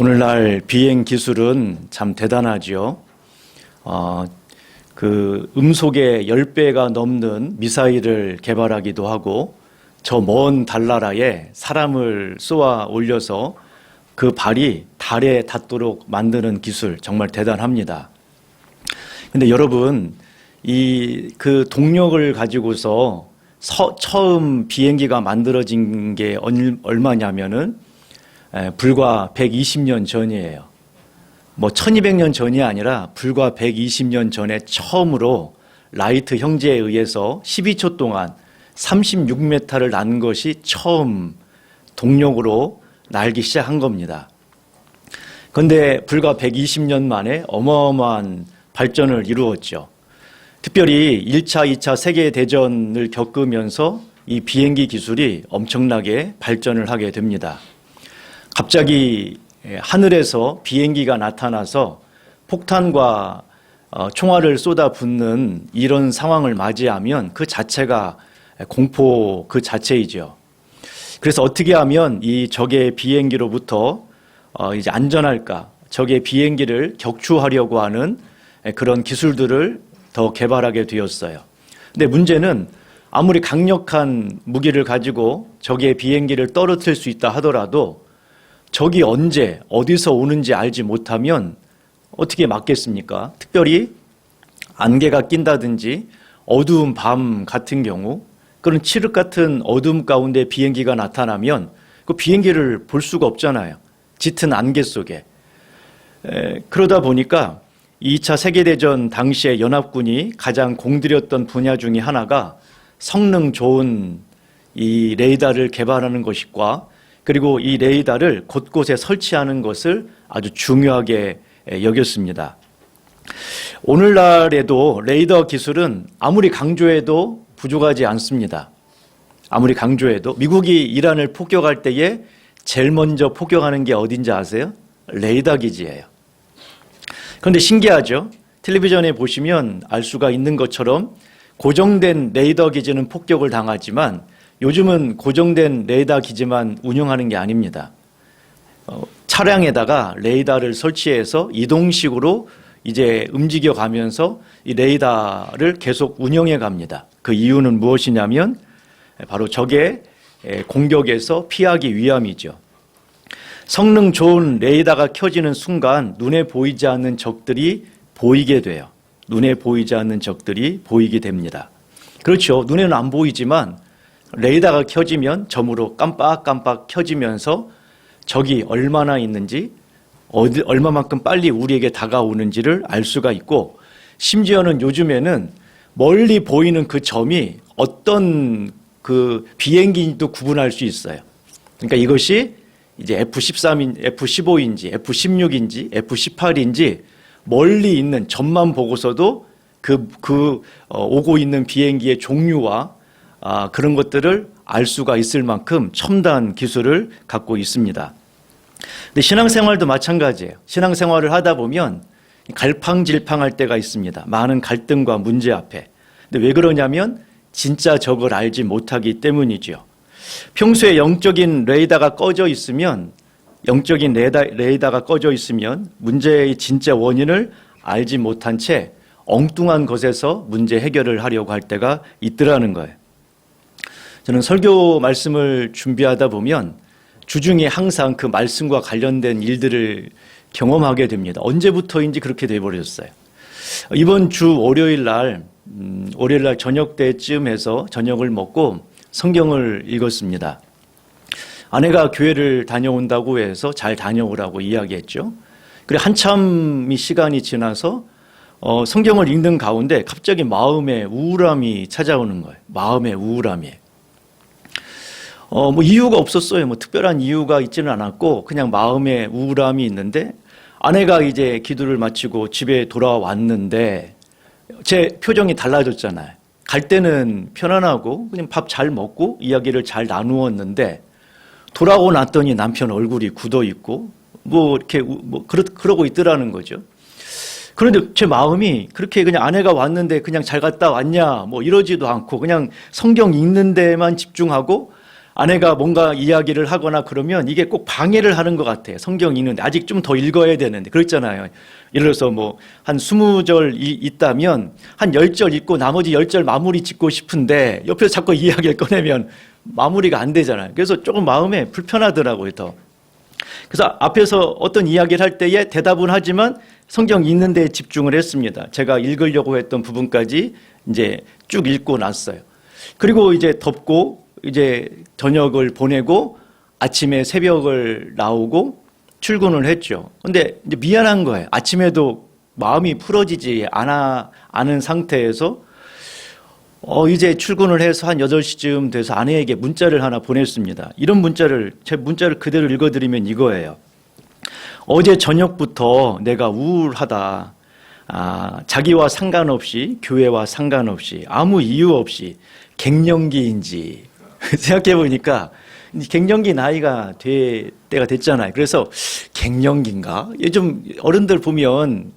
오늘날 비행 기술은 참 대단하지요. 그 음속의 10배가 넘는 미사일을 개발하기도 하고 저 먼 달나라에 사람을 쏘아 올려서 그 발이 달에 닿도록 만드는 기술 정말 대단합니다. 근데 여러분, 그 동력을 가지고서 처음 비행기가 만들어진 게 얼마냐면은 불과 120년 전이에요. 뭐 1200년 전이 아니라 불과 120년 전에 처음으로 라이트 형제에 의해서 12초 동안 36m를 난 것이 처음 동력으로 날기 시작한 겁니다. 그런데 불과 120년 만에 어마어마한 발전을 이루었죠. 특별히 1차, 2차 세계대전을 겪으면서 이 비행기 기술이 엄청나게 발전을 하게 됩니다. 갑자기 하늘에서 비행기가 나타나서 폭탄과 총알을 쏟아붓는 이런 상황을 맞이하면 그 자체가 공포 그 자체이죠. 그래서 어떻게 하면 이 적의 비행기로부터 이제 안전할까, 적의 비행기를 격추하려고 하는 그런 기술들을 더 개발하게 되었어요. 근데 문제는 아무리 강력한 무기를 가지고 적의 비행기를 떨어뜨릴 수 있다 하더라도 적이 언제 어디서 오는지 알지 못하면 어떻게 막겠습니까? 특별히 안개가 낀다든지 어두운 밤 같은 경우, 그런 칠흑 같은 어둠 가운데 비행기가 나타나면 그 비행기를 볼 수가 없잖아요. 짙은 안개 속에. 그러다 보니까 2차 세계대전 당시에 연합군이 가장 공들였던 분야 중에 하나가 성능 좋은 이 레이더를 개발하는 것과 그리고 이 레이더를 곳곳에 설치하는 것을 아주 중요하게 여겼습니다. 오늘날에도 레이더 기술은 아무리 강조해도 부족하지 않습니다. 아무리 강조해도 미국이 이란을 폭격할 때에 제일 먼저 폭격하는 게 어딘지 아세요? 레이더 기지예요. 그런데 신기하죠? 텔레비전에 보시면 알 수가 있는 것처럼 고정된 레이더 기지는 폭격을 당하지만 요즘은 고정된 레이더 기지만 운영하는 게 아닙니다. 차량에다가 레이더를 설치해서 이동식으로 이제 움직여 가면서 이 레이더를 계속 운영해 갑니다. 그 이유는 무엇이냐면 바로 적의 공격에서 피하기 위함이죠. 성능 좋은 레이더가 켜지는 순간 눈에 보이지 않는 적들이 보이게 돼요. 눈에 보이지 않는 적들이 보이게 됩니다. 그렇죠. 눈에는 안 보이지만 레이더가 켜지면 점으로 깜빡깜빡 켜지면서 적이 얼마나 있는지, 얼마만큼 빨리 우리에게 다가오는지를 알 수가 있고, 심지어는 요즘에는 멀리 보이는 그 점이 어떤 그 비행기인지도 구분할 수 있어요. 그러니까 이것이 이제 F-13인, F-15인지, F-16인지, F-18인지 멀리 있는 점만 보고서도 오고 있는 비행기의 종류와 그런 것들을 알 수가 있을 만큼 첨단 기술을 갖고 있습니다. 근데 신앙생활도 마찬가지예요. 신앙생활을 하다 보면 갈팡질팡할 때가 있습니다. 많은 갈등과 문제 앞에. 근데 왜 그러냐면 진짜 적을 알지 못하기 때문이죠. 평소에 영적인 레이더가 꺼져 있으면 문제의 진짜 원인을 알지 못한 채 엉뚱한 것에서 문제 해결을 하려고 할 때가 있더라는 거예요. 저는 설교 말씀을 준비하다 보면 주중에 항상 그 말씀과 관련된 일들을 경험하게 됩니다. 언제부터인지 그렇게 돼버렸어요. 이번 주 월요일 날 저녁 때쯤 해서 저녁을 먹고 성경을 읽었습니다. 아내가 교회를 다녀온다고 해서 잘 다녀오라고 이야기했죠. 그리고 한참 시간이 지나서 성경을 읽는 가운데 갑자기 마음에 우울함이 찾아오는 거예요. 마음의 우울함이. 뭐 이유가 없었어요. 뭐 특별한 이유가 있지는 않았고 그냥 마음에 우울함이 있는데 아내가 이제 기도를 마치고 집에 돌아왔는데 제 표정이 달라졌잖아요. 갈 때는 편안하고 그냥 밥 잘 먹고 이야기를 잘 나누었는데 돌아오고 났더니 남편 얼굴이 굳어 있고 그러고 있더라는 거죠. 그런데 제 마음이 그렇게 그냥 아내가 왔는데 그냥 잘 갔다 왔냐 뭐 이러지도 않고 그냥 성경 읽는 데만 집중하고 아내가 뭔가 이야기를 하거나 그러면 이게 꼭 방해를 하는 것 같아요. 성경 읽는데 아직 좀 더 읽어야 되는데 그렇잖아요. 예를 들어서 뭐 한 20절 있다면 한 10절 읽고 나머지 10절 마무리 짓고 싶은데 옆에서 자꾸 이야기를 꺼내면 마무리가 안 되잖아요. 그래서 조금 마음에 불편하더라고요, 더. 그래서 앞에서 어떤 이야기를 할 때에 대답은 하지만 성경 읽는 데 집중을 했습니다. 제가 읽으려고 했던 부분까지 이제 쭉 읽고 났어요. 그리고 이제 덥고 이제 저녁을 보내고 아침에 새벽을 나오고 출근을 했죠. 근데 이제 미안한 거예요. 아침에도 마음이 풀어지지 않은 상태에서 이제 출근을 해서 한 8시쯤 돼서 아내에게 문자를 하나 보냈습니다. 이런 제 문자를 그대로 읽어드리면 이거예요. 어제 저녁부터 내가 우울하다. 자기와 상관없이, 교회와 상관없이, 아무 이유 없이 갱년기인지 생각해 보니까 갱년기 나이가 때가 됐잖아요. 그래서 갱년기인가? 요즘 어른들 보면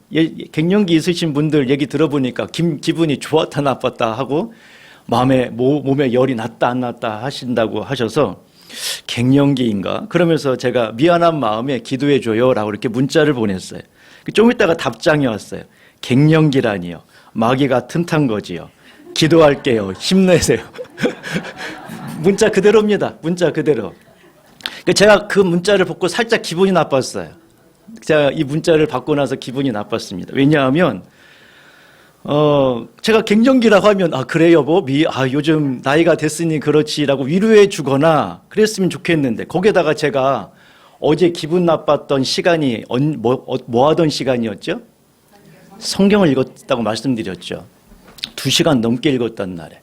갱년기 있으신 분들 얘기 들어보니까 기분이 좋았다 나빴다 하고 몸에 열이 났다 안 났다 하신다고 하셔서 갱년기인가? 그러면서 제가 미안한 마음에 기도해 줘요 라고 이렇게 문자를 보냈어요. 좀 있다가 답장이 왔어요. 갱년기라니요. 마귀가 틈탄 거지요. 기도할게요. 힘내세요. 문자 그대로입니다. 문자 그대로. 제가 그 문자를 받고 살짝 기분이 나빴어요. 제가 이 문자를 받고 나서 기분이 나빴습니다. 왜냐하면 제가 갱년기라고 하면 그래 여보 요즘 나이가 됐으니 그렇지라고 위로해 주거나 그랬으면 좋겠는데 거기에다가 제가 어제 기분 나빴던 시간이 뭐 하던 시간이었죠? 성경을 읽었다고 말씀드렸죠. 2시간 넘게 읽었단 날에.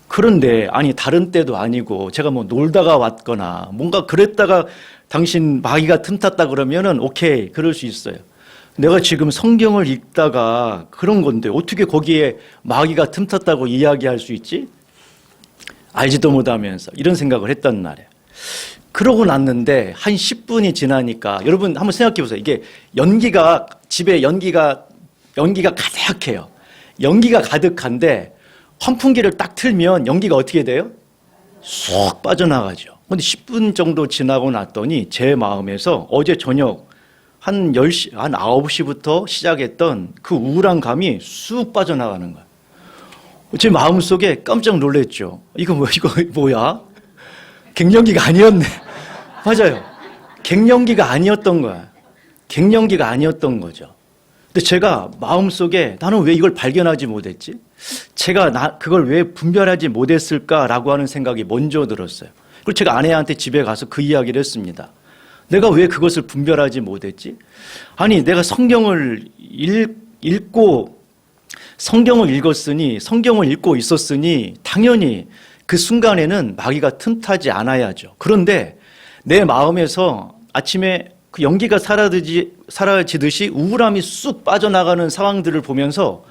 그런데 다른 때도 아니고 제가 뭐 놀다가 왔거나 뭔가 그랬다가 당신 마귀가 틈탔다 그러면은 오케이 그럴 수 있어요. 내가 지금 성경을 읽다가 그런 건데 어떻게 거기에 마귀가 틈탔다고 이야기할 수 있지? 알지도 못하면서 이런 생각을 했단 말이에요. 그러고 났는데 한 10분이 지나니까 여러분 한번 생각해 보세요. 이게 집에 연기가 가득해요. 연기가 가득한데 환풍기를 딱 틀면 연기가 어떻게 돼요? 쏙 빠져나가죠. 근데 10분 정도 지나고 났더니 제 마음에서 어제 저녁 한 9시부터 시작했던 그 우울한 감이 쑥 빠져나가는 거예요. 제 마음속에 깜짝 놀랐죠. 이거 뭐야? 갱년기가 아니었네. 맞아요. 갱년기가 아니었던 거야. 갱년기가 아니었던 거죠. 근데 제가 마음속에 나는 왜 이걸 발견하지 못했지? 제가 그걸 왜 분별하지 못했을까라고 하는 생각이 먼저 들었어요. 그리고 제가 아내한테 집에 가서 그 이야기를 했습니다. 내가 왜 그것을 분별하지 못했지? 내가 성경을 읽고 성경을 읽고 있었으니 당연히 그 순간에는 마귀가 틈타지 않아야죠. 그런데 내 마음에서 아침에 그 연기가 사라지듯이 우울함이 쑥 빠져나가는 상황들을 보면서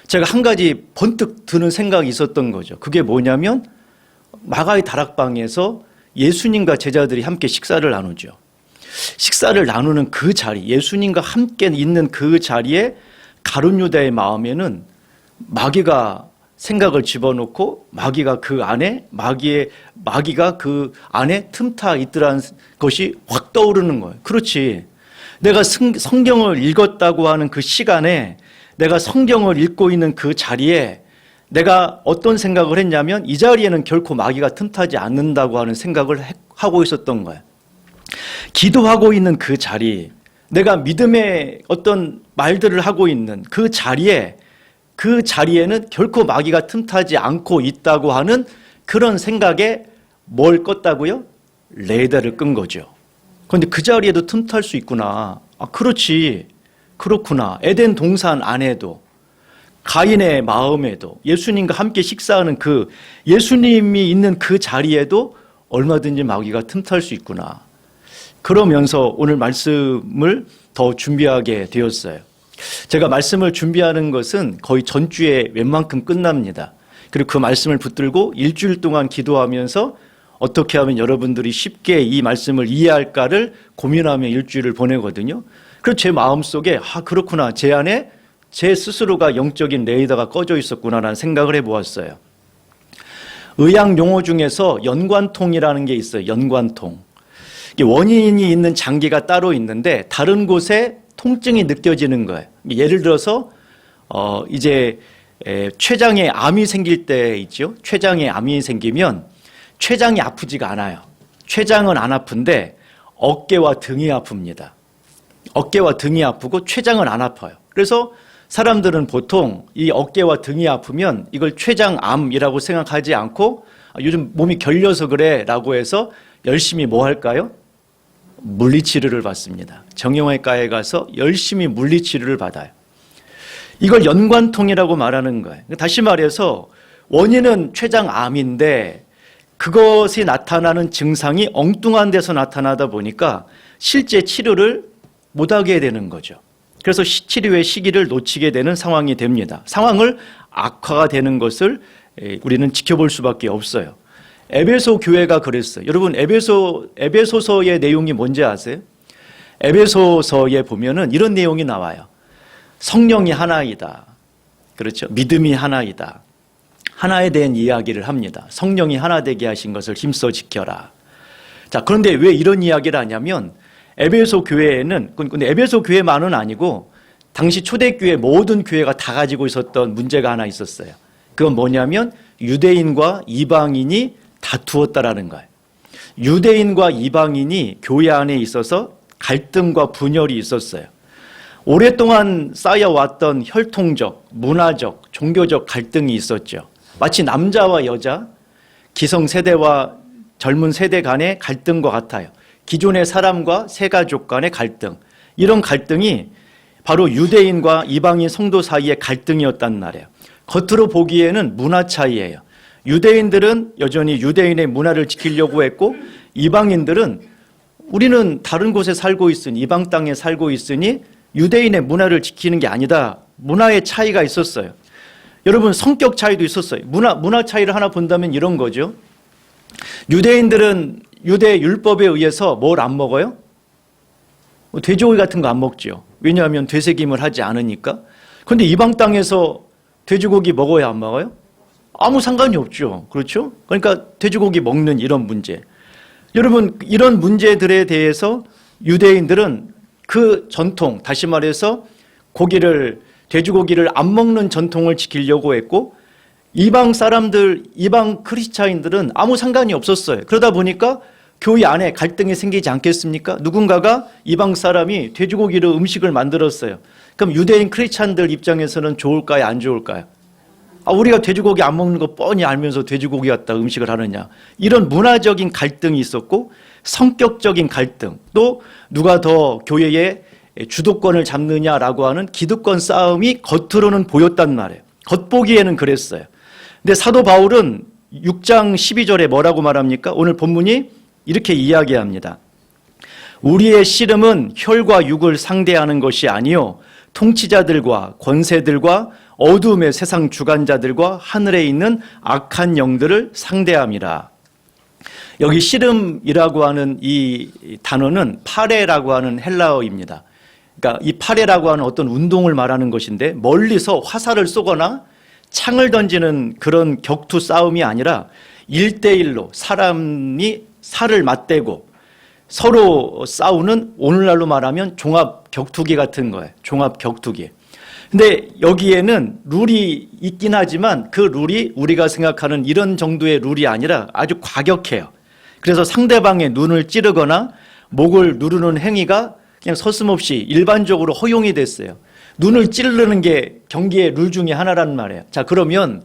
제가 한 가지 번뜩 드는 생각이 있었던 거죠. 그게 뭐냐면 마가의 다락방에서 예수님과 제자들이 함께 식사를 나누죠. 식사를 나누는 그 자리, 예수님과 함께 있는 그 자리에 가룟 유다의 마음에는 마귀가 생각을 집어넣고 마귀가 그 안에 틈타 있더라는 것이 확 떠오르는 거예요. 그렇지. 내가 성경을 읽었다고 하는 그 시간에 내가 성경을 읽고 있는 그 자리에 내가 어떤 생각을 했냐면 이 자리에는 결코 마귀가 틈타지 않는다고 하는 생각을 하고 있었던 거예요. 기도하고 있는 그 자리, 내가 믿음의 어떤 말들을 하고 있는 그 자리에는 결코 마귀가 틈타지 않고 있다고 하는 그런 생각에 뭘 껐다고요? 레이더를 끈 거죠. 그런데 그 자리에도 틈탈 수 있구나. 그렇지. 그렇구나. 에덴 동산 안에도 가인의 마음에도 예수님과 함께 식사하는 그 예수님이 있는 그 자리에도 얼마든지 마귀가 틈탈 수 있구나. 그러면서 오늘 말씀을 더 준비하게 되었어요. 제가 말씀을 준비하는 것은 거의 전주에 웬만큼 끝납니다. 그리고 그 말씀을 붙들고 일주일 동안 기도하면서 어떻게 하면 여러분들이 쉽게 이 말씀을 이해할까를 고민하며 일주일을 보내거든요. 그래서 제 마음속에 그렇구나. 제 안에 제 스스로가 영적인 레이더가 꺼져 있었구나라는 생각을 해보았어요. 의학 용어 중에서 연관통이라는 게 있어요. 연관통. 원인이 있는 장기가 따로 있는데 다른 곳에 통증이 느껴지는 거예요. 예를 들어서 이제 췌장에 암이 생길 때 있죠. 췌장에 암이 생기면 췌장이 아프지가 않아요. 췌장은 안 아픈데 어깨와 등이 아픕니다. 어깨와 등이 아프고 췌장은 안 아파요. 그래서 사람들은 보통 이 어깨와 등이 아프면 이걸 췌장암이라고 생각하지 않고 요즘 몸이 결려서 그래 라고 해서 열심히 뭐 할까요? 물리치료를 받습니다. 정형외과에 가서 열심히 물리치료를 받아요. 이걸 연관통이라고 말하는 거예요. 다시 말해서 원인은 췌장암인데 그것이 나타나는 증상이 엉뚱한 데서 나타나다 보니까 실제 치료를 못하게 되는 거죠. 그래서 치료의 시기를 놓치게 되는 상황이 됩니다. 상황을 악화가 되는 것을 우리는 지켜볼 수밖에 없어요. 에베소 교회가 그랬어요. 여러분 에베소서의 내용이 뭔지 아세요? 에베소서에 보면은 이런 내용이 나와요. 성령이 하나이다. 그렇죠? 믿음이 하나이다. 하나에 대한 이야기를 합니다. 성령이 하나 되게 하신 것을 힘써 지켜라. 자, 그런데 왜 이런 이야기를 하냐면 에베소 교회에는, 근데 에베소 교회만은 아니고 당시 초대교회 모든 교회가 다 가지고 있었던 문제가 하나 있었어요. 그건 뭐냐면 유대인과 이방인이 다투었다라는 거예요. 유대인과 이방인이 교회 안에 있어서 갈등과 분열이 있었어요. 오랫동안 쌓여왔던 혈통적, 문화적, 종교적 갈등이 있었죠. 마치 남자와 여자, 기성세대와 젊은 세대 간의 갈등과 같아요. 기존의 사람과 새 가족 간의 갈등, 이런 갈등이 바로 유대인과 이방인 성도 사이의 갈등이었단 말이에요. 겉으로 보기에는 문화 차이예요. 유대인들은 여전히 유대인의 문화를 지키려고 했고 이방인들은 우리는 다른 곳에 살고 있으니, 이방 땅에 살고 있으니 유대인의 문화를 지키는 게 아니다. 문화의 차이가 있었어요. 여러분, 성격 차이도 있었어요. 문화 차이를 하나 본다면 이런 거죠. 유대인들은 유대 율법에 의해서 뭘 안 먹어요? 돼지고기 같은 거 안 먹죠. 왜냐하면 되새김을 하지 않으니까. 그런데 이방 땅에서 돼지고기 먹어야 안 먹어요? 아무 상관이 없죠. 그렇죠? 그러니까 돼지고기 먹는 이런 문제. 여러분, 이런 문제들에 대해서 유대인들은 그 전통, 다시 말해서 돼지고기를 안 먹는 전통을 지키려고 했고 이방 사람들, 이방 크리스찬인들은 아무 상관이 없었어요. 그러다 보니까 교회 안에 갈등이 생기지 않겠습니까? 누군가가 이방 사람이 돼지고기로 음식을 만들었어요. 그럼 유대인 크리스찬들 입장에서는 좋을까요? 안 좋을까요? 우리가 돼지고기 안 먹는 거 뻔히 알면서 돼지고기 갖다 음식을 하느냐. 이런 문화적인 갈등이 있었고 성격적인 갈등, 또 누가 더 교회의 주도권을 잡느냐라고 하는 기득권 싸움이 겉으로는 보였단 말이에요. 겉보기에는 그랬어요. 근데 사도 바울은 6장 12절에 뭐라고 말합니까? 오늘 본문이 이렇게 이야기합니다. 우리의 씨름은 혈과 육을 상대하는 것이 아니요 통치자들과 권세들과 어둠의 세상 주관자들과 하늘에 있는 악한 영들을 상대함이라. 여기 씨름이라고 하는 이 단어는 파레라고 하는 헬라어입니다. 그러니까 이 파레라고 하는 어떤 운동을 말하는 것인데 멀리서 화살을 쏘거나 창을 던지는 그런 격투 싸움이 아니라 1대1로 사람이 살을 맞대고 서로 싸우는, 오늘날로 말하면 종합 격투기 같은 거예요. 종합 격투기. 근데 여기에는 룰이 있긴 하지만 그 룰이 우리가 생각하는 이런 정도의 룰이 아니라 아주 과격해요. 그래서 상대방의 눈을 찌르거나 목을 누르는 행위가 그냥 서슴없이 일반적으로 허용이 됐어요. 눈을 찌르는 게 경기의 룰 중에 하나란 말이에요. 자, 그러면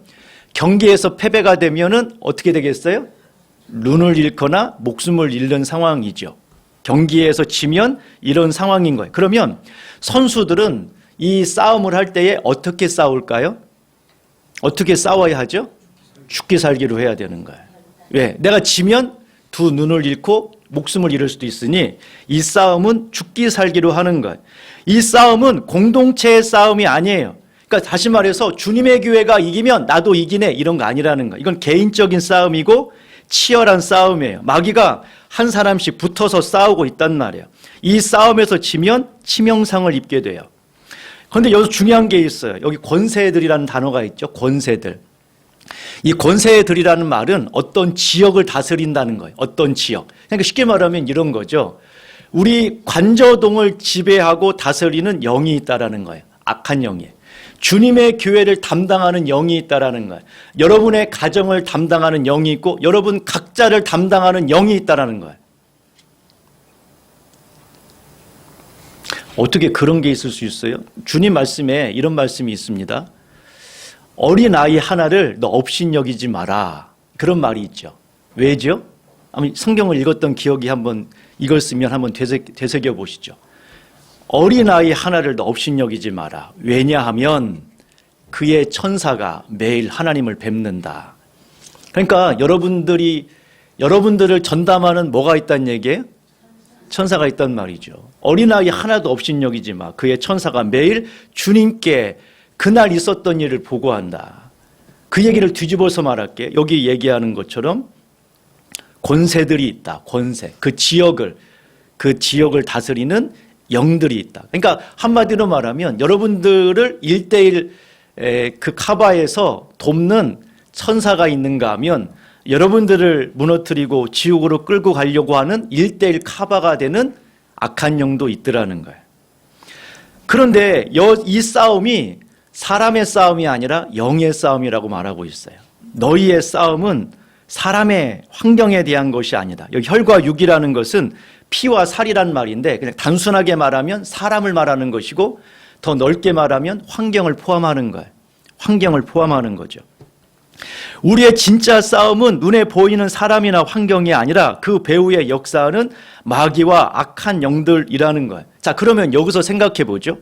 경기에서 패배가 되면은 어떻게 되겠어요? 눈을 잃거나 목숨을 잃는 상황이죠. 경기에서 지면 이런 상황인 거예요. 그러면 선수들은 이 싸움을 할 때에 어떻게 싸울까요? 어떻게 싸워야 하죠? 죽기 살기로 해야 되는 거예요. 왜? 내가 지면 두 눈을 잃고 목숨을 잃을 수도 있으니 이 싸움은 죽기 살기로 하는 거예요. 이 싸움은 공동체의 싸움이 아니에요. 그러니까 다시 말해서 주님의 교회가 이기면 나도 이기네 이런 거 아니라는 거예요. 이건 개인적인 싸움이고 치열한 싸움이에요. 마귀가 한 사람씩 붙어서 싸우고 있단 말이에요. 이 싸움에서 지면 치명상을 입게 돼요. 그런데 여기서 중요한 게 있어요. 여기 권세들이라는 단어가 있죠. 권세들. 이 권세들이라는 말은 어떤 지역을 다스린다는 거예요. 어떤 지역. 그러니까 쉽게 말하면 이런 거죠. 우리 관저동을 지배하고 다스리는 영이 있다라는 거예요. 악한 영이에요. 주님의 교회를 담당하는 영이 있다라는 거예요. 여러분의 가정을 담당하는 영이 있고 여러분 각자를 담당하는 영이 있다라는 거예요. 어떻게 그런 게 있을 수 있어요? 주님 말씀에 이런 말씀이 있습니다. 어린아이 하나를 너 업신여기지 마라. 그런 말이 있죠. 왜죠? 성경을 읽었던 기억이 한번 읽었으면 한번 되새겨 보시죠. 어린아이 하나를 너 업신여기지 마라. 왜냐하면 그의 천사가 매일 하나님을 뵙는다. 그러니까 여러분들을 전담하는 뭐가 있다는 얘기예요? 천사가 있단 말이죠. 어린아이 하나도 업신여기지 마. 그의 천사가 매일 주님께 그날 있었던 일을 보고한다. 그 얘기를 뒤집어서 말할게. 여기 얘기하는 것처럼 권세들이 있다. 권세. 그 지역을 다스리는 영들이 있다. 그러니까 한마디로 말하면 여러분들을 1대1 그 카바에서 돕는 천사가 있는가 하면 여러분들을 무너뜨리고 지옥으로 끌고 가려고 하는 1대1 카바가 되는 악한 영도 있더라는 거예요. 그런데 이 싸움이 사람의 싸움이 아니라 영의 싸움이라고 말하고 있어요. 너희의 싸움은 사람의 환경에 대한 것이 아니다. 여기 혈과 육이라는 것은 피와 살이란 말인데 그냥 단순하게 말하면 사람을 말하는 것이고 더 넓게 말하면 환경을 포함하는 거예요. 환경을 포함하는 거죠. 우리의 진짜 싸움은 눈에 보이는 사람이나 환경이 아니라 그 배후에 역사하는 마귀와 악한 영들이라는 거예요. 자, 그러면 여기서 생각해 보죠.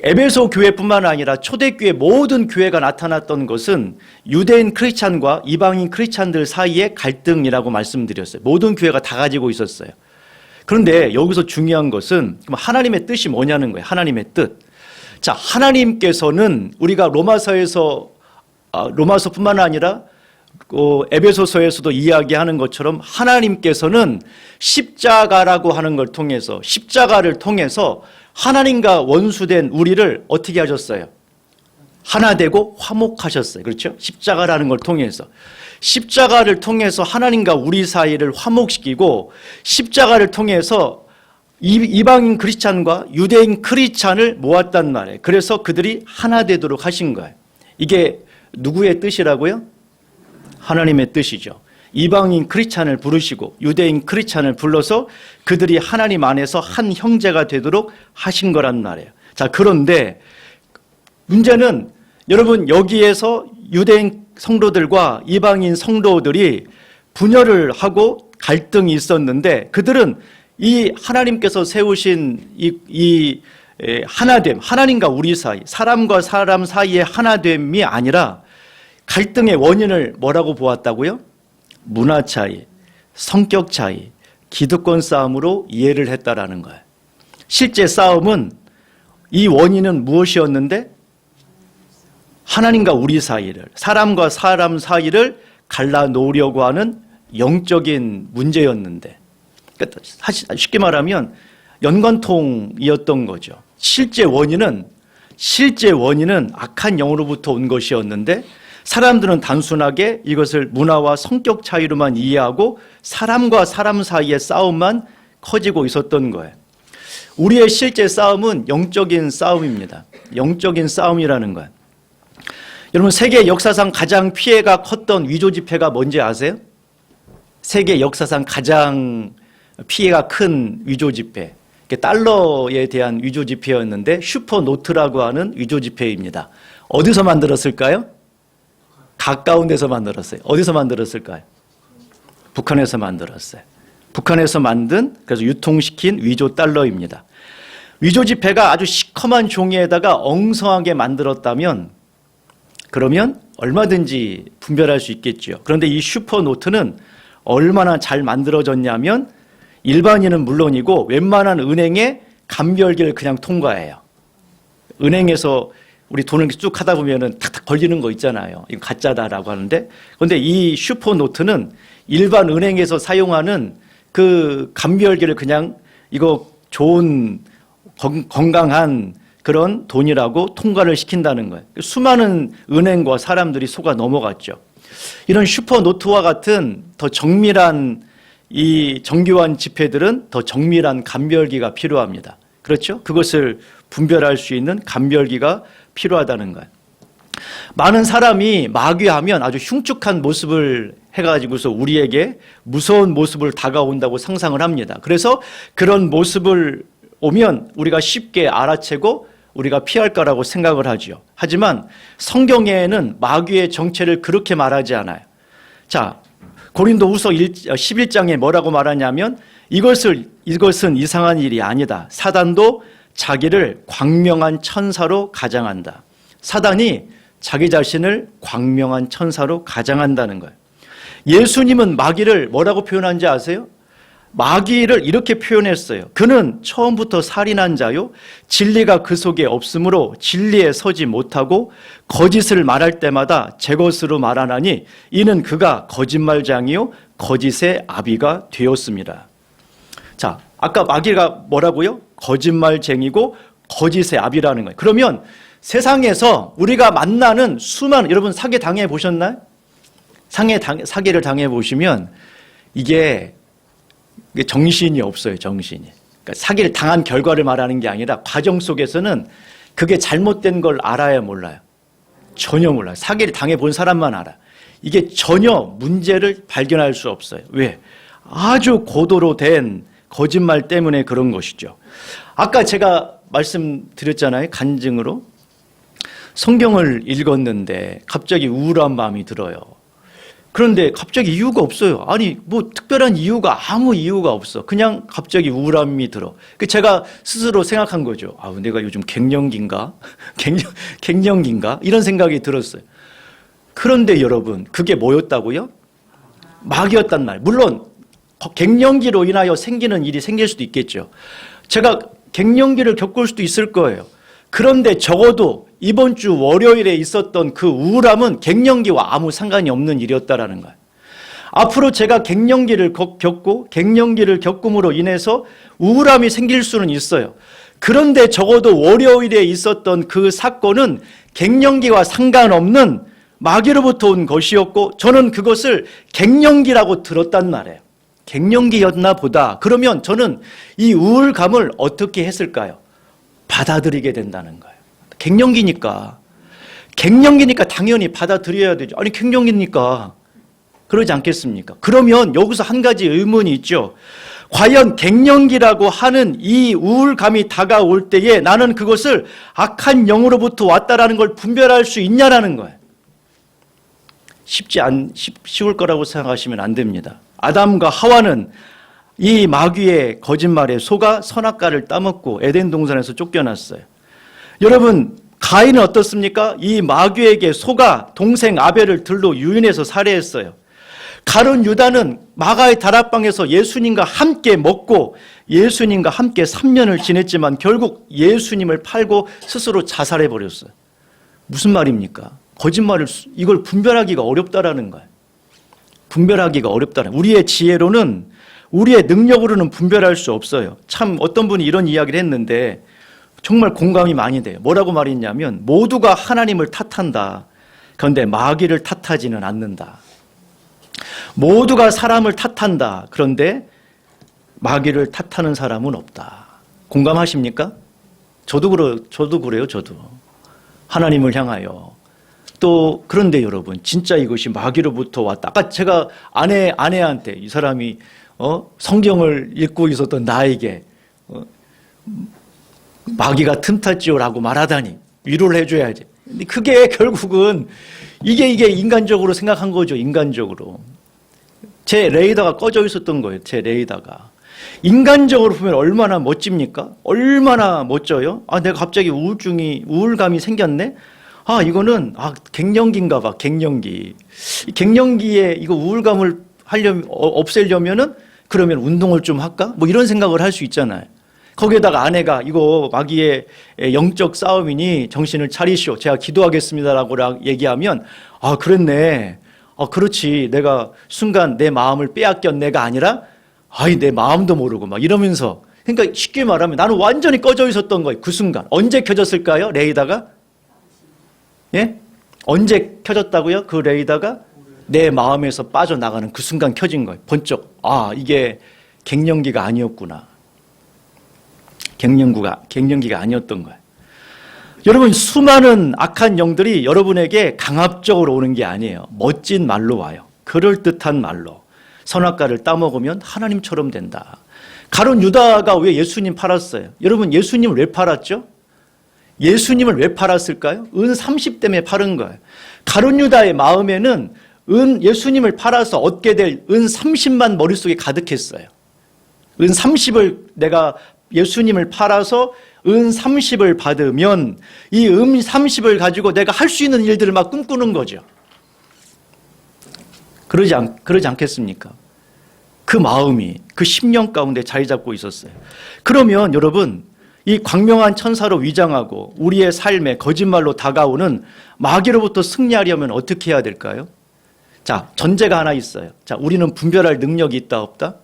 에베소 교회뿐만 아니라 초대교회 모든 교회가 나타났던 것은 유대인 크리스찬과 이방인 크리스찬들 사이의 갈등이라고 말씀드렸어요. 모든 교회가 다 가지고 있었어요. 그런데 여기서 중요한 것은 하나님의 뜻이 뭐냐는 거예요. 하나님의 뜻. 자, 하나님께서는 우리가 로마서뿐만 아니라 에베소서에서도 이야기하는 것처럼 하나님께서는 십자가라고 하는 걸 통해서 십자가를 통해서 하나님과 원수된 우리를 어떻게 하셨어요? 하나 되고 화목하셨어요. 그렇죠? 십자가라는 걸 통해서. 십자가를 통해서 하나님과 우리 사이를 화목시키고 십자가를 통해서 이방인 크리스찬과 유대인 크리스찬을 모았단 말이에요. 그래서 그들이 하나 되도록 하신 거예요. 이게 누구의 뜻이라고요? 하나님의 뜻이죠. 이방인 크리스찬을 부르시고 유대인 크리스찬을 불러서 그들이 하나님 안에서 한 형제가 되도록 하신 거란 말이에요. 자, 그런데 문제는 여러분 여기에서 유대인 성도들과 이방인 성도들이 분열을 하고 갈등이 있었는데 그들은 이 하나님께서 세우신 이 하나됨, 하나님과 우리 사이, 사람과 사람 사이의 하나됨이 아니라 갈등의 원인을 뭐라고 보았다고요? 문화 차이, 성격 차이, 기득권 싸움으로 이해를 했다라는 거예요. 실제 싸움은 이 원인은 무엇이었는데 하나님과 우리 사이를, 사람과 사람 사이를 갈라놓으려고 하는 영적인 문제였는데, 그러니까 쉽게 말하면 연관통이었던 거죠. 실제 원인은 악한 영으로부터 온 것이었는데 사람들은 단순하게 이것을 문화와 성격 차이로만 이해하고 사람과 사람 사이의 싸움만 커지고 있었던 거예요. 우리의 실제 싸움은 영적인 싸움입니다. 영적인 싸움이라는 거예요. 여러분, 세계 역사상 가장 피해가 컸던 위조 지폐가 뭔지 아세요? 세계 역사상 가장 피해가 큰 위조 지폐, 달러에 대한 위조 지폐였는데 슈퍼노트라고 하는 위조 지폐입니다. 어디서 만들었을까요? 가까운 데서 만들었어요. 어디서 만들었을까요? 북한에서 만들었어요. 북한에서 만든, 그래서 유통시킨 위조 달러입니다. 위조 지폐가 아주 시커먼 종이에다가 엉성하게 만들었다면 그러면 얼마든지 분별할 수 있겠죠. 그런데 이 슈퍼노트는 얼마나 잘 만들어졌냐면 일반인은 물론이고 웬만한 은행의 감별기를 그냥 통과해요. 은행에서 우리 돈을 쭉 하다 보면은 탁탁 걸리는 거 있잖아요. 이거 가짜다라고 하는데, 그런데 이 슈퍼노트는 일반 은행에서 사용하는 그 감별기를 그냥 이거 좋은 건강한 그런 돈이라고 통과를 시킨다는 거예요. 수많은 은행과 사람들이 속아 넘어갔죠. 이런 슈퍼노트와 같은 더 정밀한 이 정교한 지폐들은 더 정밀한 감별기가 필요합니다. 그렇죠? 그것을 분별할 수 있는 감별기가 필요하다는 거예요. 많은 사람이 마귀하면 아주 흉측한 모습을 해가지고서 우리에게 무서운 모습을 다가온다고 상상을 합니다. 그래서 그런 모습을 오면 우리가 쉽게 알아채고 우리가 피할 거라고 생각을 하죠. 하지만 성경에는 마귀의 정체를 그렇게 말하지 않아요. 자, 고린도후서 11장에 뭐라고 말하냐면 이것은 이상한 일이 아니다. 사단도 자기를 광명한 천사로 가장한다. 사단이 자기 자신을 광명한 천사로 가장한다는 거예요. 예수님은 마귀를 뭐라고 표현한지 아세요? 마귀를 이렇게 표현했어요. 그는 처음부터 살인한 자요, 진리가 그 속에 없으므로 진리에 서지 못하고 거짓을 말할 때마다 제 것으로 말하나니 이는 그가 거짓말장이요 거짓의 아비가 되었습니다. 자, 아까 마귀가 뭐라고요? 거짓말쟁이고 거짓의 아비라는 거예요. 그러면 세상에서 우리가 만나는 수많은, 여러분 사기 당해 보셨나요? 사기를 당해 보시면 이게 정신이 없어요, 정신이. 그러니까 사기를 당한 결과를 말하는 게 아니라 과정 속에서는 그게 잘못된 걸 알아야 몰라요. 전혀 몰라요. 사기를 당해 본 사람만 알아. 이게 전혀 문제를 발견할 수 없어요. 왜? 아주 고도로 된 거짓말 때문에 그런 것이죠. 아까 제가 말씀드렸잖아요, 간증으로. 성경을 읽었는데 갑자기 우울한 마음이 들어요. 그런데 갑자기 이유가 없어요. 아니 뭐 특별한 이유가 아무 이유가 없어. 그냥 갑자기 우울함이 들어. 제가 스스로 생각한 거죠. 아, 내가 요즘 갱년기인가? 갱년기인가? 이런 생각이 들었어요. 그런데 여러분, 그게 뭐였다고요? 마귀였단 말. 물론 갱년기로 인하여 생기는 일이 생길 수도 있겠죠. 제가 갱년기를 겪을 수도 있을 거예요. 그런데 적어도 이번 주 월요일에 있었던 그 우울함은 갱년기와 아무 상관이 없는 일이었다라는 거예요. 앞으로 제가 갱년기를 겪고 갱년기를 겪음으로 인해서 우울함이 생길 수는 있어요. 그런데 적어도 월요일에 있었던 그 사건은 갱년기와 상관없는 마귀로부터 온 것이었고 저는 그것을 갱년기라고 들었단 말이에요. 갱년기였나 보다. 그러면 저는 이 우울감을 어떻게 했을까요? 받아들이게 된다는 거예요. 갱년기니까 당연히 받아들여야 되죠. 아니 갱년기니까 그러지 않겠습니까? 그러면 여기서 한 가지 의문이 있죠. 과연 갱년기라고 하는 이 우울감이 다가올 때에 나는 그것을 악한 영으로부터 왔다라는 걸 분별할 수 있냐라는 거예요. 쉬울 거라고 생각하시면 안 됩니다. 아담과 하와는 이 마귀의 거짓말에 속아 선악과를 따먹고 에덴 동산에서 쫓겨났어요. 여러분, 가인은 어떻습니까? 이 마귀에게 속아 동생 아벨을 들로 유인해서 살해했어요. 가룟 유다는 마가의 다락방에서 예수님과 함께 먹고 예수님과 함께 3년을 지냈지만 결국 예수님을 팔고 스스로 자살해버렸어요. 무슨 말입니까? 거짓말을, 이걸 분별하기가 어렵다라는 거예요. 분별하기가 어렵다는 거예요. 우리의 지혜로는, 우리의 능력으로는 분별할 수 없어요. 참 어떤 분이 이런 이야기를 했는데 정말 공감이 많이 돼요. 뭐라고 말했냐면 모두가 하나님을 탓한다. 그런데 마귀를 탓하지는 않는다. 모두가 사람을 탓한다. 그런데 마귀를 탓하는 사람은 없다. 공감하십니까? 저도 그래요. 저도. 하나님을 향하여. 또 그런데 여러분, 진짜 이것이 마귀로부터 왔다. 아까 제가 아내한테 이 사람이 성경을 읽고 있었던 나에게 마귀가 틈탔지요라고 말하다니 위로를 해줘야지. 근데 그게 결국은 이게 인간적으로 생각한 거죠. 인간적으로. 제 레이더가 꺼져 있었던 거예요. 제 레이더가. 인간적으로 보면 얼마나 멋집니까? 얼마나 멋져요? 아, 내가 갑자기 우울감이 생겼네? 아, 이거는, 갱년기인가 봐, 갱년기. 갱년기에 이거 우울감을 없애려면은 그러면 운동을 좀 할까? 뭐 이런 생각을 할 수 있잖아요. 거기에다가 아내가 이거 마귀의 영적 싸움이니 정신을 차리시오. 제가 기도하겠습니다라고 얘기하면, 아, 그랬네. 그렇지. 내가 순간 내 마음을 빼앗겼네가 아니라, 아이, 내 마음도 모르고 막 이러면서 그러니까 쉽게 말하면 나는 완전히 꺼져 있었던 거예요. 그 순간. 언제 켜졌을까요? 레이더가? 예? 언제 켜졌다고요? 그 레이더가? 내 마음에서 빠져나가는 그 순간 켜진 거예요. 번쩍. 아, 이게 갱년기가 아니었구나. 갱년기가 아니었던 거예요. 여러분, 수많은 악한 영들이 여러분에게 강압적으로 오는 게 아니에요. 멋진 말로 와요. 그럴듯한 말로. 선악과를 따먹으면 하나님처럼 된다. 가룟 유다가 왜 예수님 팔았어요? 여러분, 예수님을 왜 팔았죠? 예수님을 왜 팔았을까요? 은 30 때문에 팔은 거예요. 가룟 유다의 마음에는 예수님을 팔아서 얻게 될 은 30만 머릿속에 가득했어요. 은 30을 내가 예수님을 팔아서 은 30을 받으면 이 은 30을 가지고 내가 할 수 있는 일들을 막 꿈꾸는 거죠. 그러지 않겠습니까? 그 마음이 그 10년 가운데 자리 잡고 있었어요. 그러면 여러분, 이 광명한 천사로 위장하고 우리의 삶에 거짓말로 다가오는 마귀로부터 승리하려면 어떻게 해야 될까요? 자, 전제가 하나 있어요. 자, 우리는 분별할 능력이 있다, 없다?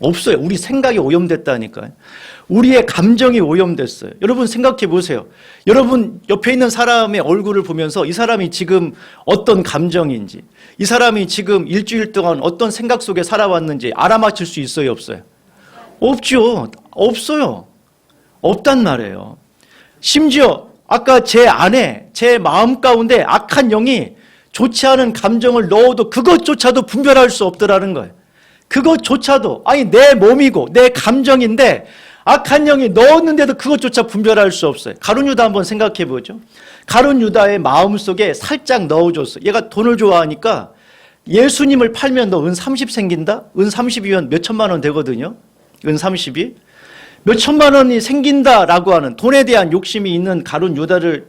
없어요. 우리 생각이 오염됐다니까요. 우리의 감정이 오염됐어요. 여러분 생각해 보세요. 여러분 옆에 있는 사람의 얼굴을 보면서 이 사람이 지금 어떤 감정인지, 이 사람이 지금 일주일 동안 어떤 생각 속에 살아왔는지 알아맞힐 수 있어요, 없어요? 없죠. 없어요. 없단 말이에요. 심지어 아까 제 안에, 제 마음 가운데 악한 영이 좋지 않은 감정을 넣어도 그것조차도 분별할 수 없더라는 거예요. 그것조차도, 아니 내 몸이고 내 감정인데 악한 영이 넣었는데도 그것조차 분별할 수 없어요. 가룟 유다 한번 생각해 보죠. 가룟 유다의 마음속에 살짝 넣어줬어요. 얘가 돈을 좋아하니까 예수님을 팔면 너 은 30 생긴다? 은 30이면 몇 천만 원 되거든요. 은 30이. 몇 천만 원이 생긴다라고 하는 돈에 대한 욕심이 있는 가룟 유다를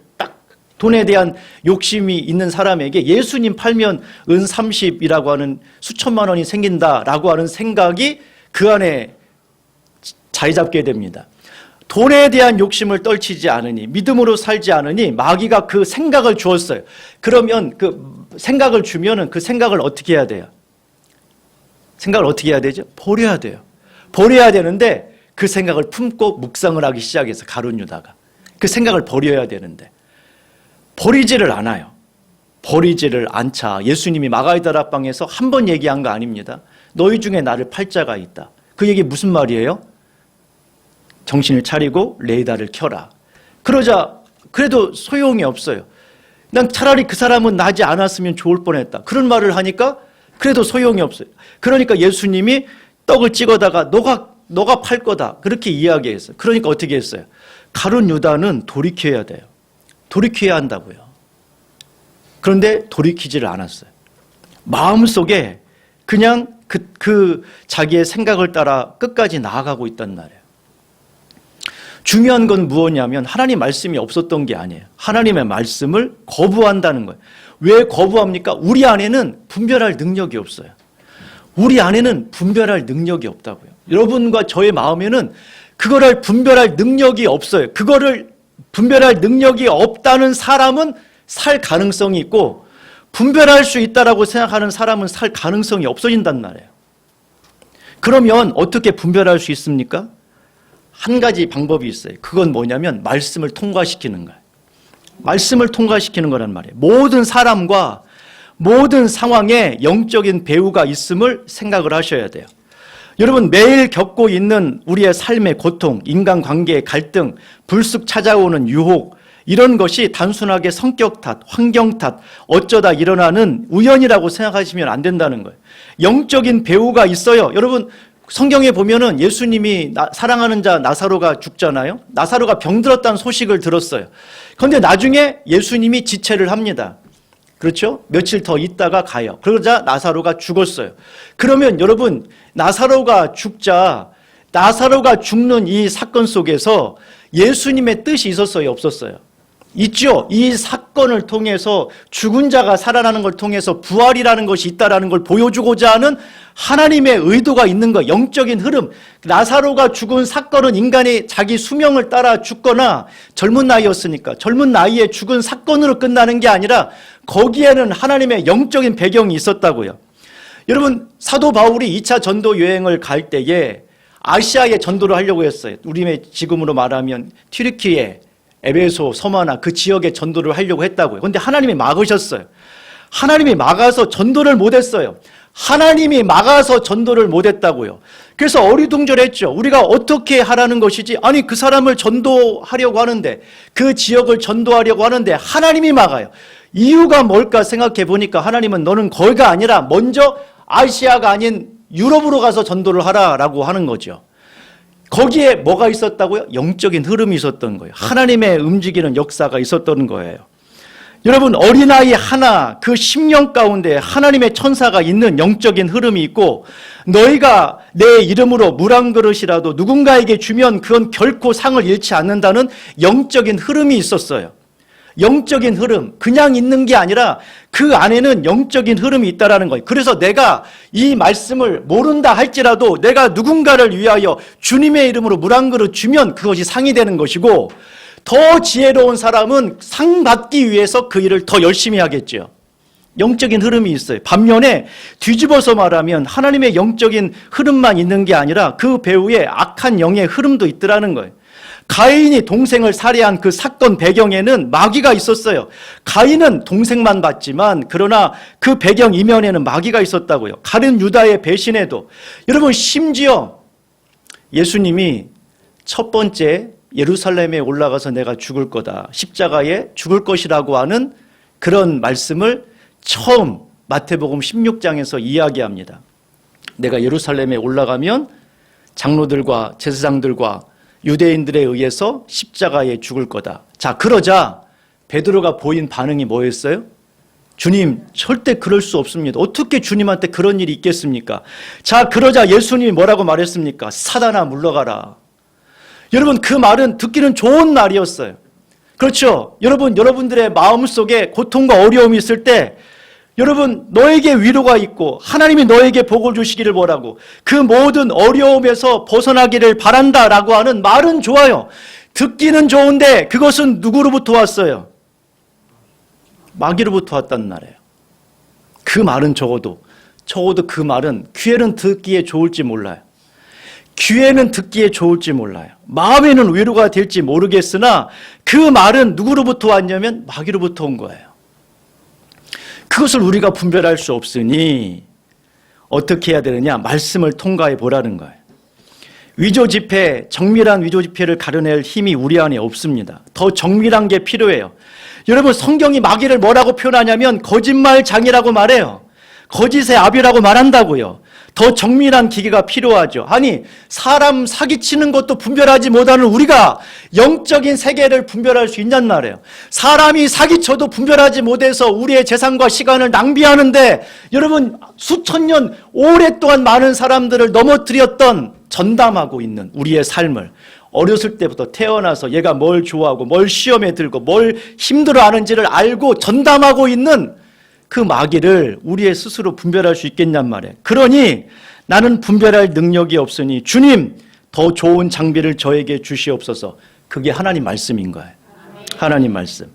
돈에 대한 욕심이 있는 사람에게 예수님 팔면 은 30이라고 하는 수천만 원이 생긴다라고 하는 생각이 그 안에 자리 잡게 됩니다. 돈에 대한 욕심을 떨치지 않으니, 믿음으로 살지 않으니 마귀가 그 생각을 주었어요. 그러면 그 생각을 주면은 그 생각을 어떻게 해야 돼요? 생각을 어떻게 해야 되죠? 버려야 돼요. 버려야 되는데 그 생각을 품고 묵상을 하기 시작해서 가룟 유다가 그 생각을 버려야 되는데 버리지를 않아요. 버리지를 않자. 예수님이 마가다락방에서 한 번 얘기한 거 아닙니다. 너희 중에 나를 팔 자가 있다. 그 얘기 무슨 말이에요? 정신을 차리고 레이더를 켜라. 그러자 그래도 소용이 없어요. 난 차라리 그 사람은 나지 않았으면 좋을 뻔했다. 그런 말을 하니까 그래도 소용이 없어요. 그러니까 예수님이 떡을 찍어다가 너가 팔 거다. 그렇게 이야기했어요. 그러니까 어떻게 했어요? 가룟 유다는 돌이켜야 돼요. 돌이켜야 한다고요. 그런데 돌이키지를 않았어요. 마음속에 그냥 그 자기의 생각을 따라 끝까지 나아가고 있단 말이에요. 중요한 건 무엇이냐면 하나님 말씀이 없었던 게 아니에요. 하나님의 말씀을 거부한다는 거예요. 왜 거부합니까? 우리 안에는 분별할 능력이 없어요. 우리 안에는 분별할 능력이 없다고요. 여러분과 저의 마음에는 그거를 분별할 능력이 없어요. 그거를 분별할 능력이 없다는 사람은 살 가능성이 있고 분별할 수 있다라고 생각하는 사람은 살 가능성이 없어진단 말이에요. 그러면 어떻게 분별할 수 있습니까? 한 가지 방법이 있어요. 그건 뭐냐면 말씀을 통과시키는 거예요. 말씀을 통과시키는 거란 말이에요. 모든 사람과 모든 상황에 영적인 배우가 있음을 생각을 하셔야 돼요. 여러분 매일 겪고 있는 우리의 삶의 고통, 인간관계의 갈등, 불쑥 찾아오는 유혹 이런 것이 단순하게 성격 탓, 환경 탓, 어쩌다 일어나는 우연이라고 생각하시면 안 된다는 거예요. 영적인 배우가 있어요. 여러분 성경에 보면은 예수님이 사랑하는 자 나사로가 죽잖아요. 나사로가 병들었다는 소식을 들었어요. 그런데 나중에 예수님이 지체를 합니다. 그렇죠? 며칠 더 있다가 가요. 그러자 나사로가 죽었어요. 그러면 여러분 나사로가 죽는 이 사건 속에서 예수님의 뜻이 있었어요? 없었어요? 있죠. 이 사건을 통해서 죽은 자가 살아나는 걸 통해서 부활이라는 것이 있다는 걸 보여주고자 하는 하나님의 의도가 있는 거예요. 영적인 흐름. 나사로가 죽은 사건은 인간이 자기 수명을 따라 죽거나 젊은 나이였으니까 젊은 나이에 죽은 사건으로 끝나는 게 아니라 거기에는 하나님의 영적인 배경이 있었다고요. 여러분 사도 바울이 2차 전도 여행을 갈 때에 아시아에 전도를 하려고 했어요. 우리의 지금으로 말하면 튀르키예, 에베소, 서마나 그 지역에 전도를 하려고 했다고요. 그런데 하나님이 막으셨어요. 하나님이 막아서 전도를 못했어요. 하나님이 막아서 전도를 못했다고요. 그래서 어리둥절했죠. 우리가 어떻게 하라는 것이지? 아니 그 사람을 전도하려고 하는데, 그 지역을 전도하려고 하는데 하나님이 막아요. 이유가 뭘까 생각해 보니까 하나님은 너는 거기가 아니라 먼저 아시아가 아닌 유럽으로 가서 전도를 하라라고 하는 거죠. 거기에 뭐가 있었다고요? 영적인 흐름이 있었던 거예요. 하나님의 움직이는 역사가 있었던 거예요. 여러분, 어린아이 하나, 그 심령 가운데 하나님의 천사가 있는 영적인 흐름이 있고, 너희가 내 이름으로 물 한 그릇이라도 누군가에게 주면 그건 결코 상을 잃지 않는다는 영적인 흐름이 있었어요. 영적인 흐름, 그냥 있는 게 아니라 그 안에는 영적인 흐름이 있다라는 거예요. 그래서 내가 이 말씀을 모른다 할지라도 내가 누군가를 위하여 주님의 이름으로 물 한 그릇 주면 그것이 상이 되는 것이고, 더 지혜로운 사람은 상 받기 위해서 그 일을 더 열심히 하겠죠. 영적인 흐름이 있어요. 반면에 뒤집어서 말하면 하나님의 영적인 흐름만 있는 게 아니라 그 배후에 악한 영의 흐름도 있더라는 거예요. 가인이 동생을 살해한 그 사건 배경에는 마귀가 있었어요. 가인은 동생만 봤지만 그러나 그 배경 이면에는 마귀가 있었다고요. 가룟 유다의 배신에도. 여러분, 심지어 예수님이 첫 번째 예루살렘에 올라가서 내가 죽을 거다, 십자가에 죽을 것이라고 하는 그런 말씀을 처음 마태복음 16장에서 이야기합니다. 내가 예루살렘에 올라가면 장로들과 제사장들과 유대인들에 의해서 십자가에 죽을 거다. 자, 그러자 베드로가 보인 반응이 뭐였어요? 주님, 절대 그럴 수 없습니다. 어떻게 주님한테 그런 일이 있겠습니까? 자, 그러자 예수님이 뭐라고 말했습니까? 사단아, 물러가라. 여러분, 그 말은 듣기는 좋은 말이었어요. 그렇죠? 여러분들의 마음속에 고통과 어려움이 있을 때, 여러분, 너에게 위로가 있고 하나님이 너에게 복을 주시기를 바라고 그 모든 어려움에서 벗어나기를 바란다라고 하는 말은 좋아요. 듣기는 좋은데 그것은 누구로부터 왔어요? 마귀로부터 왔단 말이에요. 그 말은 적어도 그 말은 귀에는 듣기에 좋을지 몰라요. 귀에는 듣기에 좋을지 몰라요. 마음에는 위로가 될지 모르겠으나 그 말은 누구로부터 왔냐면 마귀로부터 온 거예요. 그것을 우리가 분별할 수 없으니 어떻게 해야 되느냐? 말씀을 통과해 보라는 거예요. 위조 지폐, 정밀한 위조 지폐를 가려낼 힘이 우리 안에 없습니다. 더 정밀한 게 필요해요. 여러분, 성경이 마귀를 뭐라고 표현하냐면 거짓말장이라고 말해요. 거짓의 아비라고 말한다고요. 더 정밀한 기계가 필요하죠. 아니, 사람 사기치는 것도 분별하지 못하는 우리가 영적인 세계를 분별할 수 있냔 말이에요. 사람이 사기쳐도 분별하지 못해서 우리의 재산과 시간을 낭비하는데, 여러분, 수천 년 오랫동안 많은 사람들을 넘어뜨렸던, 전담하고 있는 우리의 삶을 어렸을 때부터 태어나서 얘가 뭘 좋아하고 뭘 시험에 들고 뭘 힘들어하는지를 알고 전담하고 있는 그 마귀를 우리의 스스로 분별할 수 있겠냔 말이에요. 그러니 나는 분별할 능력이 없으니 주님, 더 좋은 장비를 저에게 주시옵소서. 그게 하나님 말씀인 거예요. 하나님 말씀.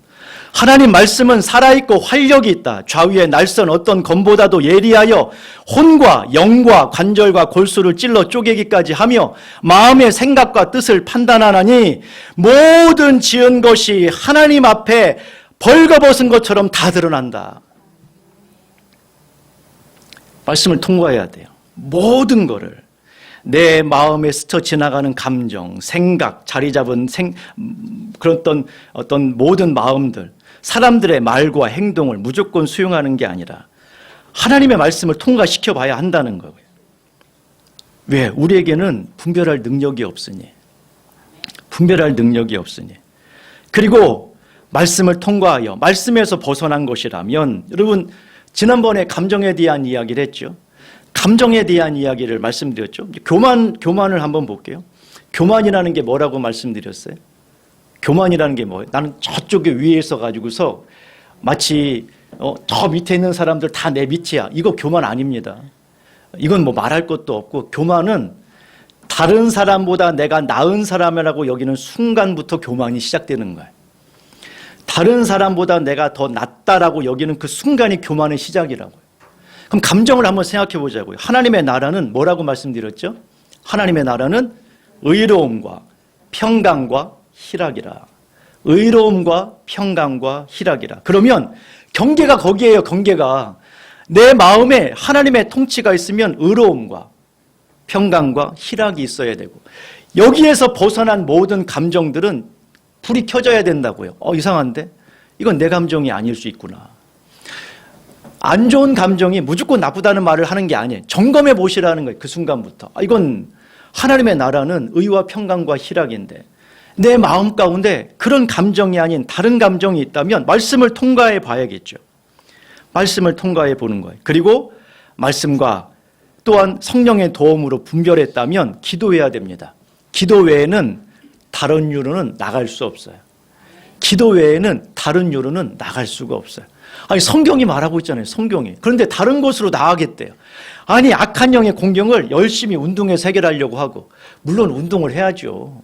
하나님 말씀은 살아있고 활력이 있다. 좌우의 날선 어떤 검보다도 예리하여 혼과 영과 관절과 골수를 찔러 쪼개기까지 하며 마음의 생각과 뜻을 판단하나니 모든 지은 것이 하나님 앞에 벌거벗은 것처럼 다 드러난다. 말씀을 통과해야 돼요. 모든 거를. 내 마음에 스쳐 지나가는 감정, 생각, 자리 잡은 그런 어떤 모든 마음들, 사람들의 말과 행동을 무조건 수용하는 게 아니라 하나님의 말씀을 통과시켜 봐야 한다는 거예요. 왜? 우리에게는 분별할 능력이 없으니. 분별할 능력이 없으니. 그리고 말씀을 통과하여 말씀에서 벗어난 것이라면, 여러분, 지난번에 감정에 대한 이야기를 했죠. 감정에 대한 이야기를 말씀드렸죠. 교만을 한번 볼게요. 교만이라는 게 뭐라고 말씀드렸어요? 교만이라는 게 뭐예요? 나는 저쪽에 위에 있어 가지고서 마치 저 밑에 있는 사람들 다 내 밑이야. 이거 교만 아닙니다. 이건 뭐 말할 것도 없고, 교만은 다른 사람보다 내가 나은 사람이라고 여기는 순간부터 교만이 시작되는 거예요. 다른 사람보다 내가 더 낫다라고 여기는 그 순간이 교만의 시작이라고요. 그럼 감정을 한번 생각해 보자고요. 하나님의 나라는 뭐라고 말씀드렸죠? 하나님의 나라는 의로움과 평강과 희락이라. 의로움과 평강과 희락이라. 그러면 경계가 거기에요. 경계가. 내 마음에 하나님의 통치가 있으면 의로움과 평강과 희락이 있어야 되고, 여기에서 벗어난 모든 감정들은 불이 켜져야 된다고요. 이상한데? 이건 내 감정이 아닐 수 있구나. 안 좋은 감정이 무조건 나쁘다는 말을 하는 게 아니에요. 점검해 보시라는 거예요. 그 순간부터. 이건 하나님의 나라는 의와 평강과 희락인데, 내 마음 가운데 그런 감정이 아닌 다른 감정이 있다면 말씀을 통과해 봐야겠죠. 말씀을 통과해 보는 거예요. 그리고 말씀과 또한 성령의 도움으로 분별했다면 기도해야 됩니다. 기도 외에는 다른 이유로는 나갈 수 없어요. 기도 외에는 다른 이유로는 나갈 수가 없어요. 아니, 성경이 말하고 있잖아요. 성경이. 그런데 다른 곳으로 나가겠대요. 아니, 악한 영의 공격을 열심히 운동해서 해결하려고 하고, 물론 운동을 해야죠.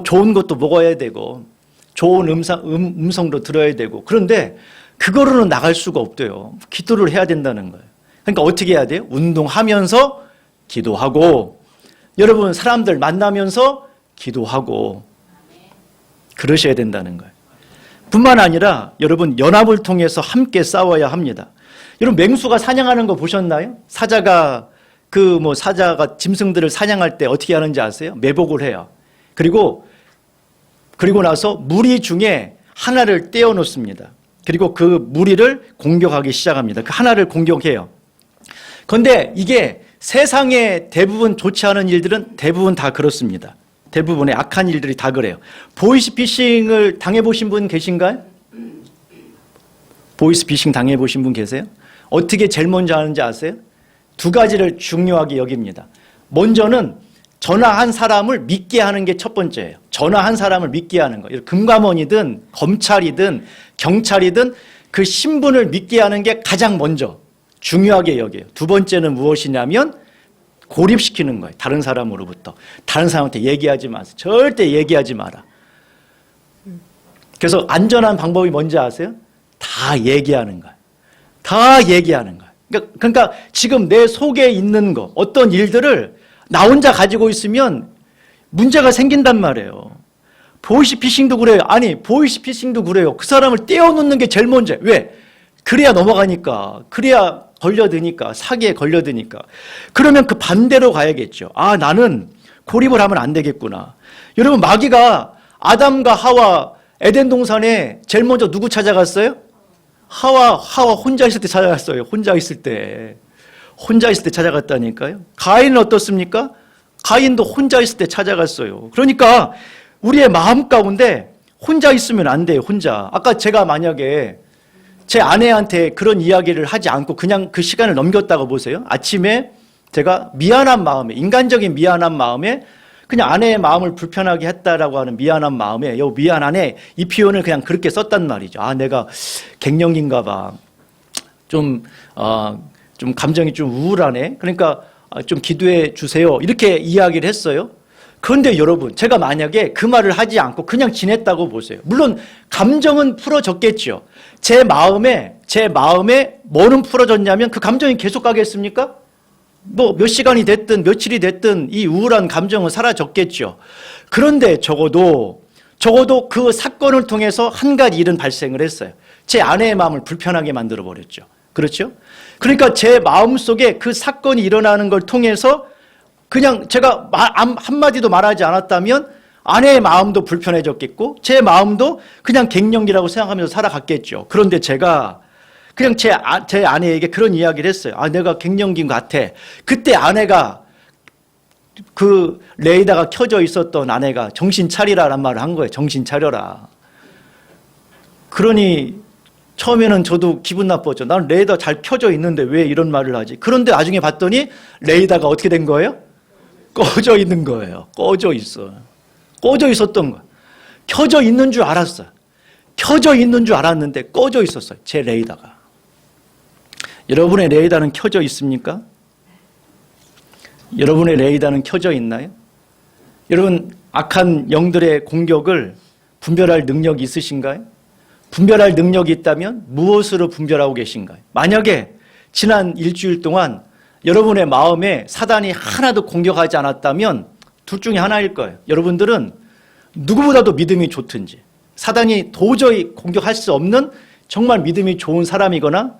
좋은 것도 먹어야 되고, 좋은 음성도 들어야 되고, 그런데 그거로는 나갈 수가 없대요. 기도를 해야 된다는 거예요. 그러니까 어떻게 해야 돼요? 운동하면서 기도하고, 여러분 사람들 만나면서 기도하고, 그러셔야 된다는 거예요. 뿐만 아니라 여러분 연합을 통해서 함께 싸워야 합니다. 여러분 맹수가 사냥하는 거 보셨나요? 사자가 짐승들을 사냥할 때 어떻게 하는지 아세요? 매복을 해요. 그리고 나서 무리 중에 하나를 떼어 놓습니다. 그리고 그 무리를 공격하기 시작합니다. 그 하나를 공격해요. 그런데 이게 세상에 대부분 좋지 않은 일들은 대부분 다 그렇습니다. 대부분의 악한 일들이 다 그래요. 보이스피싱을 당해보신 분 계신가요? 보이스피싱 당해보신 분 계세요? 어떻게 제일 먼저 하는지 아세요? 두 가지를 중요하게 여깁니다. 먼저는 전화한 사람을 믿게 하는 게 첫 번째예요. 전화한 사람을 믿게 하는 거. 금감원이든 검찰이든 경찰이든 그 신분을 믿게 하는 게 가장 먼저 중요하게 여겨요. 두 번째는 무엇이냐면 고립시키는 거예요. 다른 사람으로부터. 다른 사람한테 얘기하지 마세요. 절대 얘기하지 마라. 그래서 안전한 방법이 뭔지 아세요? 다 얘기하는 거예요. 다 얘기하는 거예요. 그러니까 지금 내 속에 있는 거, 어떤 일들을 나 혼자 가지고 있으면 문제가 생긴단 말이에요. 보이스피싱도 그래요. 아니, 보이스피싱도 그래요. 그 사람을 떼어놓는 게 제일 먼저. 왜? 그래야 넘어가니까. 그래야 걸려드니까. 사기에 걸려드니까. 그러면 그 반대로 가야겠죠. 나는 고립을 하면 안 되겠구나. 여러분, 마귀가 아담과 하와 에덴 동산에 제일 먼저 누구 찾아갔어요? 하와 혼자 있을 때 찾아갔어요. 혼자 있을 때 찾아갔다니까요. 가인은 어떻습니까? 가인도 혼자 있을 때 찾아갔어요. 그러니까 우리의 마음 가운데 혼자 있으면 안 돼요. 혼자. 아까 제가 만약에 제 아내한테 그런 이야기를 하지 않고 그냥 그 시간을 넘겼다고 보세요. 아침에 제가 미안한 마음에, 인간적인 미안한 마음에, 그냥 아내의 마음을 불편하게 했다라고 하는 미안한 마음에, 미안하네, 이 표현을 그냥 그렇게 썼단 말이죠. 내가 갱년기인가 봐. 좀 감정이 좀 우울하네. 그러니까 좀 기도해 주세요. 이렇게 이야기를 했어요. 그런데 여러분, 제가 만약에 그 말을 하지 않고 그냥 지냈다고 보세요. 물론 감정은 풀어졌겠죠. 제 마음에 뭐는 풀어졌냐면 그 감정이 계속 가겠습니까? 몇 시간이 됐든 며칠이 됐든 이 우울한 감정은 사라졌겠죠. 그런데 적어도 그 사건을 통해서 한 가지 일은 발생을 했어요. 제 아내의 마음을 불편하게 만들어 버렸죠. 그렇죠? 그러니까 제 마음속에 그 사건이 일어나는 걸 통해서 그냥 제가 한마디도 말하지 않았다면 아내의 마음도 불편해졌겠고 제 마음도 그냥 갱년기라고 생각하면서 살아갔겠죠. 그런데 제가 그냥 제 아내에게 그런 이야기를 했어요. 내가 갱년기인 것 같아. 그때 아내가 그 레이더가 켜져 있었던 아내가 정신 차리라란 말을 한 거예요. 정신 차려라. 그러니 처음에는 저도 기분 나빴죠. 나는 레이더 잘 켜져 있는데 왜 이런 말을 하지? 그런데 나중에 봤더니 레이더가 어떻게 된 거예요? 꺼져 있는 거예요. 꺼져 있어. 꺼져 있었던 거예요. 켜져 있는 줄 알았어요. 켜져 있는 줄 알았는데 꺼져 있었어요. 제 레이더가. 여러분의 레이더는 켜져 있습니까? 여러분의 레이더는 켜져 있나요? 여러분, 악한 영들의 공격을 분별할 능력이 있으신가요? 분별할 능력이 있다면 무엇으로 분별하고 계신가요? 만약에 지난 일주일 동안 여러분의 마음에 사단이 하나도 공격하지 않았다면 둘 중에 하나일 거예요. 여러분들은 누구보다도 믿음이 좋든지 사단이 도저히 공격할 수 없는 정말 믿음이 좋은 사람이거나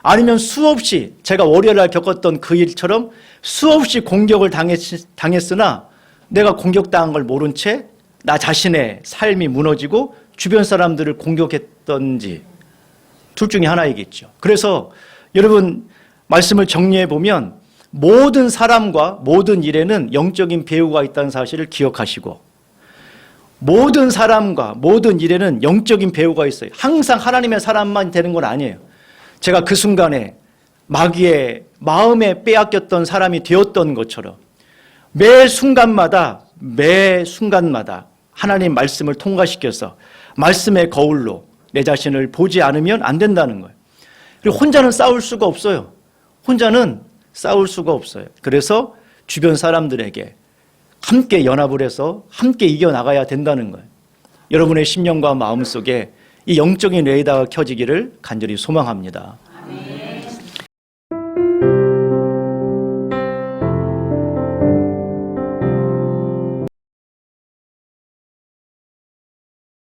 아니면 수없이 제가 월요일날 겪었던 그 일처럼 수없이 공격을 당했으나 내가 공격당한 걸 모른 채 나 자신의 삶이 무너지고 주변 사람들을 공격했던지 둘 중에 하나이겠죠. 그래서 여러분 말씀을 정리해 보면 모든 사람과 모든 일에는 영적인 배후가 있다는 사실을 기억하시고 모든 사람과 모든 일에는 영적인 배후가 있어요. 항상 하나님의 사람만 되는 건 아니에요. 제가 그 순간에 마귀의 마음에 빼앗겼던 사람이 되었던 것처럼 매 순간마다 하나님 말씀을 통과시켜서 말씀의 거울로 내 자신을 보지 않으면 안 된다는 거예요. 그리고 혼자는 싸울 수가 없어요. 그래서 주변 사람들에게 함께 연합을 해서 함께 이겨나가야 된다는 거예요. 여러분의 심령과 마음속에 이 영적인 레이더가 켜지기를 간절히 소망합니다.